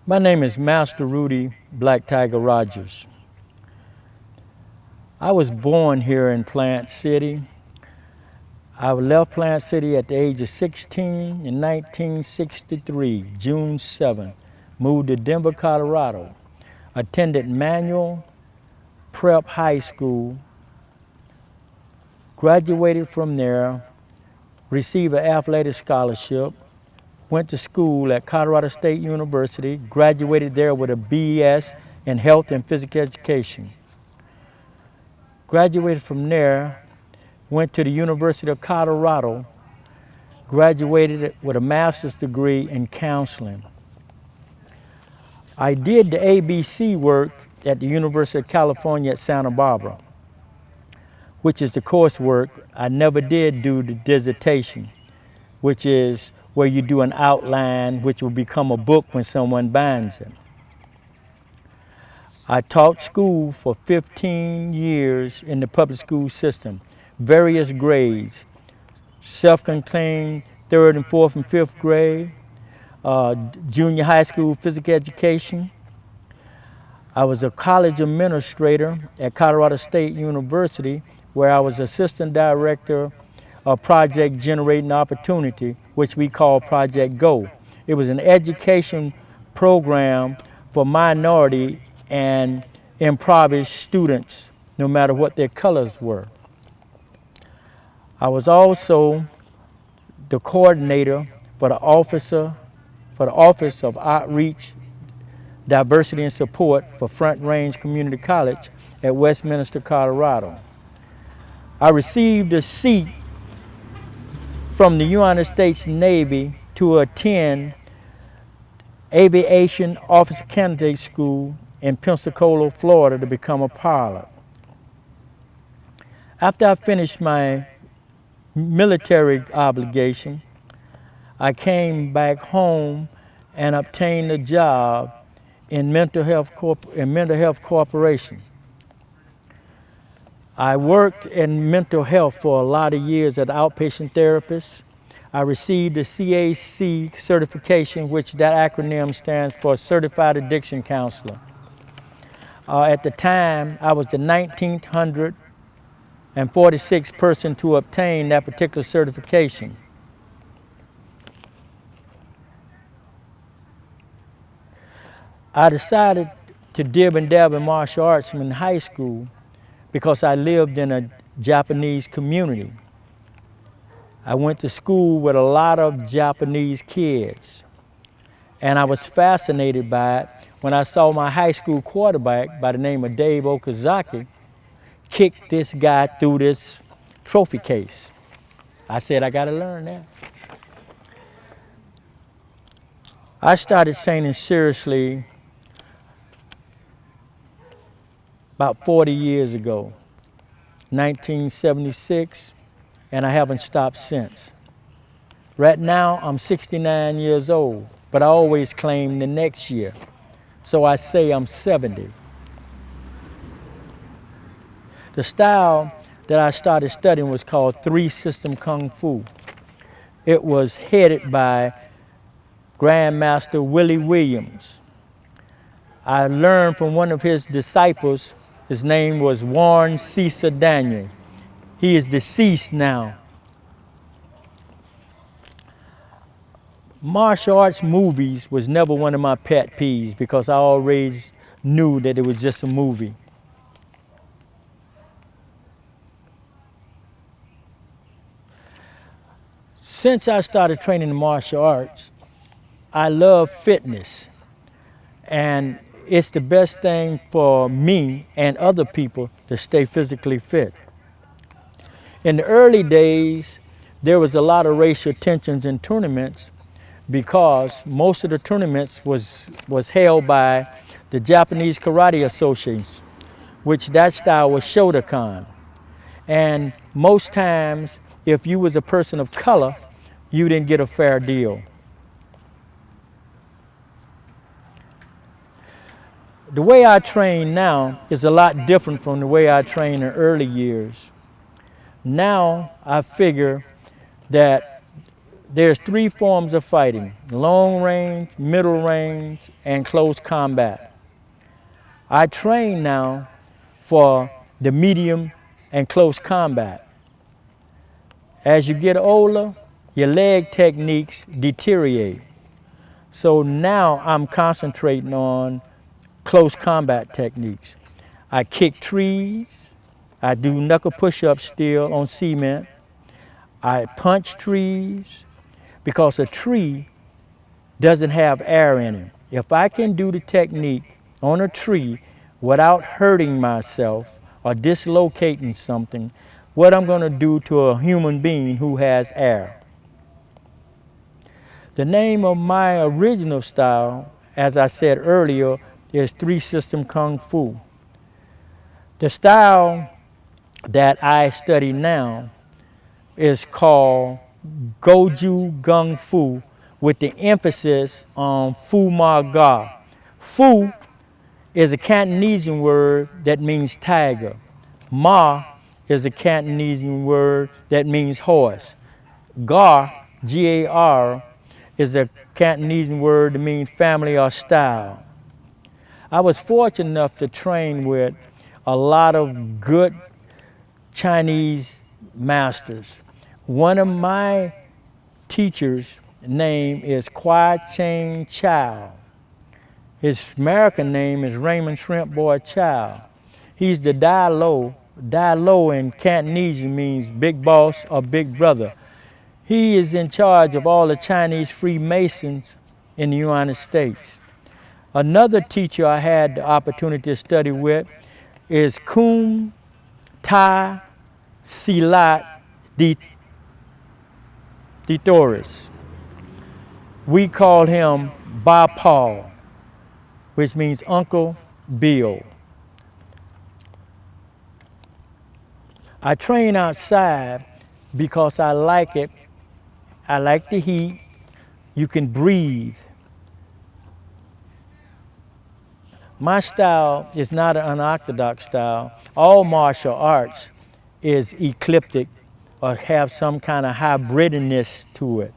My name is Master Rudy Black Tiger Rogers. I was born here in Plant City. I left Plant City at the age of 16 in 1963, June 7. Moved to Denver, Colorado. Attended Manual Prep High School. Graduated from there. Received an athletic scholarship. Went to school at Colorado State University, graduated there with a BS in Health and Physical Education. Graduated from there, went to the University of Colorado, graduated with a master's degree in counseling. I did the ABC work at the University of California at Santa Barbara, which is the coursework. I never did do the dissertation, which is where you do an outline which will become a book when someone binds it. I taught school for 15 years in the public school system, various grades, self-contained 3rd and 4th and 5th grade, junior high school physical education. I was a college administrator at Colorado State University, where I was assistant director of Project Generating Opportunity, which we call Project GO. It was an education program for minority and impoverished students, no matter what their colors were. I was also the coordinator for the Office of Outreach, Diversity and Support for Front Range Community College at Westminster, Colorado. I received a seat from the United States Navy to attend Aviation Officer Candidate School in Pensacola, Florida, to become a pilot. After I finished my military obligation, I came back home and obtained a job in mental health corporation. I worked in mental health for a lot of years as an outpatient therapist. I received the CAC certification, which that acronym stands for Certified Addiction Counselor. At the time, I was the 1946th person to obtain that particular certification. I decided to dib and dab in martial arts in high school because I lived in a Japanese community. I went to school with a lot of Japanese kids, and I was fascinated by it when I saw my high school quarterback by the name of Dave Okazaki kick this guy through this trophy case. I said, I gotta learn that. I started training seriously about 40 years ago, 1976, and I haven't stopped since. Right now, I'm 69 years old, but I always claim the next year, so I say I'm 70. The style that I started studying was called three-system Kung Fu. It was headed by Grandmaster Willie Williams. I learned from one of his disciples. His name was Warren Cesar Daniel. He is deceased now. Martial arts movies was never one of my pet peeves because I always knew that it was just a movie. Since I started training in martial arts, I love fitness, and it's the best thing for me and other people to stay physically fit. In the early days, there was a lot of racial tensions in tournaments because most of the tournaments was held by the Japanese Karate Association, which that style was Shotokan. And most times, if you was a person of color, you didn't get a fair deal. The way I train now is a lot different from the way I trained in early years. Now I figure that There's three forms of fighting: long range, middle range, and close combat. I train now for the medium and close combat. As you get older, your leg techniques deteriorate. So now I'm concentrating on close combat techniques. I kick trees. I do knuckle push-ups still on cement. I punch trees because a tree doesn't have air in it. If I can do the technique on a tree without hurting myself or dislocating something, what I'm going to do to a human being who has air. The name of my original style, as I said earlier, is Three System Kung Fu. The style that I study now is called Goju Gung Fu, with the emphasis on Fu Ma Ga. Fu is a Cantonesian word that means tiger. Ma is a Cantonesian word that means horse. Gar, G-A-R, is a Cantonesian word that means family or style. I was fortunate enough to train with a lot of good Chinese masters. One of my teachers' name is Kwai Chang Chow. His American name is Raymond Shrimp Boy Chow. He's the Dai Lo. Dai Lo in Cantonese means big boss or big brother. He is in charge of all the Chinese Freemasons in the United States. Another teacher I had the opportunity to study with is Kum Tai Silat de Torres. We call him Ba Paul, which means Uncle Bill. I train outside because I like it. I like the heat. You can breathe. My style is not an unorthodox style. All martial arts is ecliptic or have some kind of hybridness to it.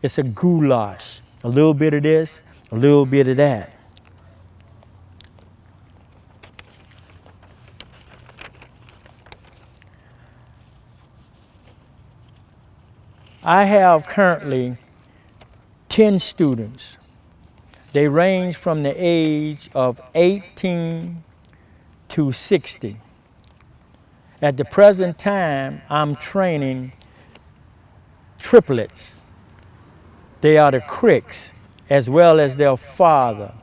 It's a goulash. A little bit of this, a little bit of that. I have currently 10 students. They range from the age of 18 to 60. At the present time, I'm training triplets. They are the Cricks, as well as their father.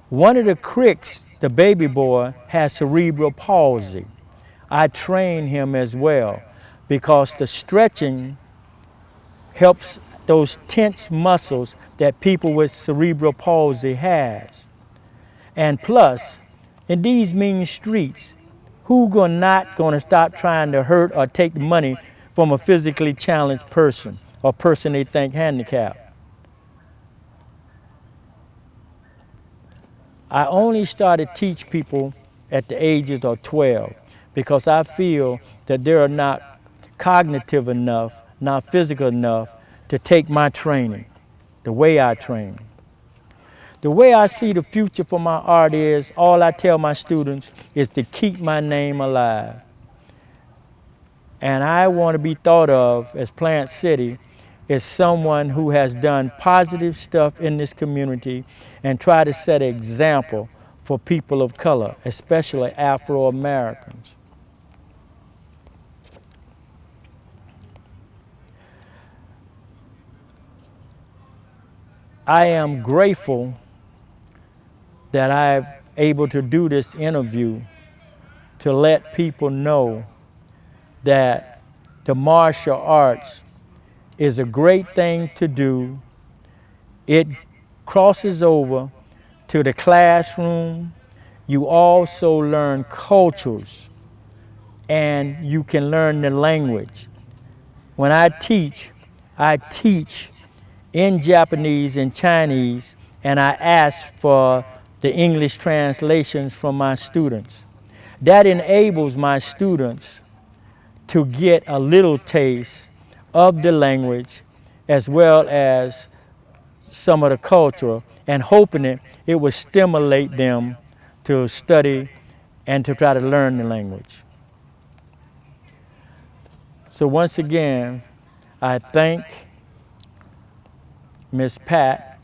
One of the Cricks, the baby boy, has cerebral palsy. I train him as well because the stretching helps those tense muscles that people with cerebral palsy has. And plus, in these mean streets, who not gonna stop trying to hurt or take money from a physically challenged person or person they think handicapped? I only started teach people at the ages of 12 because I feel that they are not cognitive enough, not physical enough to take my training, the way I train. The way I see the future for my art is, all I tell my students is to keep my name alive. And I want to be thought of as Plant City as someone who has done positive stuff in this community and try to set an example for people of color, especially Afro-Americans. I am grateful that I'm able to do this interview to let people know that the martial arts is a great thing to do. It crosses over to the classroom. You also learn cultures and you can learn the language. When I teach in Japanese and Chinese, and I ask for the English translations from my students. That enables my students to get a little taste of the language as well as some of the culture, and hoping it would stimulate them to study and to try to learn the language. So once again, I thank Miss Pat